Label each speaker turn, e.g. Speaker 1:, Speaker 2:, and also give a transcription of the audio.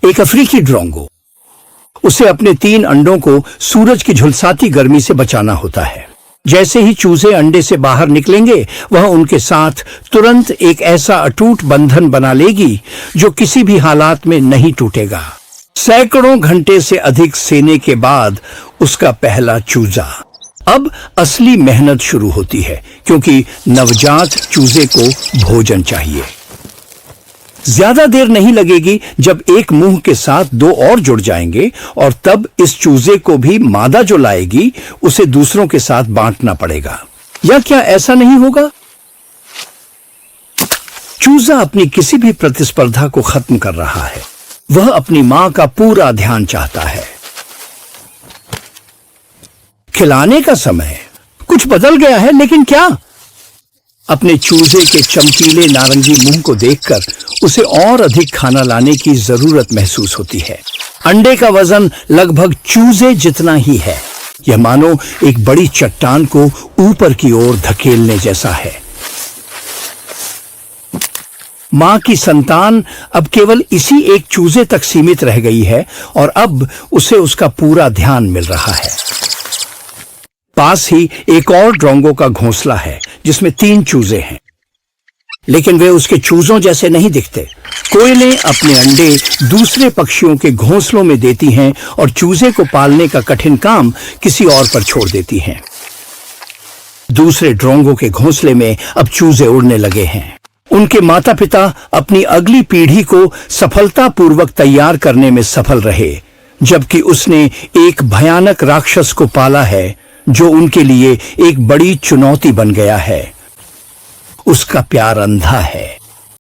Speaker 1: एक अफ्रीकी ड्रोंगो। उसे अपने 3 अंडों को सूरज की झुलसाती गर्मी से बचाना होता है। जैसे ही चूजे अंडे से बाहर निकलेंगे, वह उनके साथ तुरंत एक ऐसा अटूट बंधन बना लेगी जो किसी भी हालात में नहीं टूटेगा। सैकड़ों घंटे से अधिक सेने के बाद उसका पहला चूजा। अब असली मेहनत शुरू होती है, क्योंकि नवजात चूजे को भोजन चाहिए। ज्यादा देर नहीं लगेगी जब एक मुंह के साथ 2 और जुड़ जाएंगे, और तब इस चूजे को भी मादा जो लाएगी उसे दूसरों के साथ बांटना पड़ेगा। या क्या ऐसा नहीं होगा? चूजा अपनी किसी भी प्रतिस्पर्धा को खत्म कर रहा है। वह अपनी मां का पूरा ध्यान चाहता है। खिलाने का समय। कुछ बदल गया है, लेकिन क्या? अपने चूजे के चमकीले नारंगी मुंह को देखकर उसे और अधिक खाना लाने की जरूरत महसूस होती है। अंडे का वजन लगभग चूजे जितना ही है। यह मानो एक बड़ी चट्टान को ऊपर की ओर धकेलने जैसा है। मां की संतान अब केवल इसी एक चूजे तक सीमित रह गई है, और अब उसे उसका पूरा ध्यान मिल रहा है। पास ही एक और ड्रोंगो का घोंसला है जिसमें 3 चूजे हैं, लेकिन वे उसके चूजों जैसे नहीं दिखते। कोयलें अपने अंडे दूसरे पक्षियों के घोंसलों में देती हैं और चूजे को पालने का कठिन काम किसी और पर छोड़ देती हैं। दूसरे ड्रोंगो के घोंसले में अब चूजे उड़ने लगे हैं। उनके माता पिता अपनी अगली पीढ़ी को सफलतापूर्वक तैयार करने में सफल रहे, जबकि उसने एक भयानक राक्षस को पाला है जो उनके लिए एक बड़ी चुनौती बन गया है। उसका प्यार अंधा है।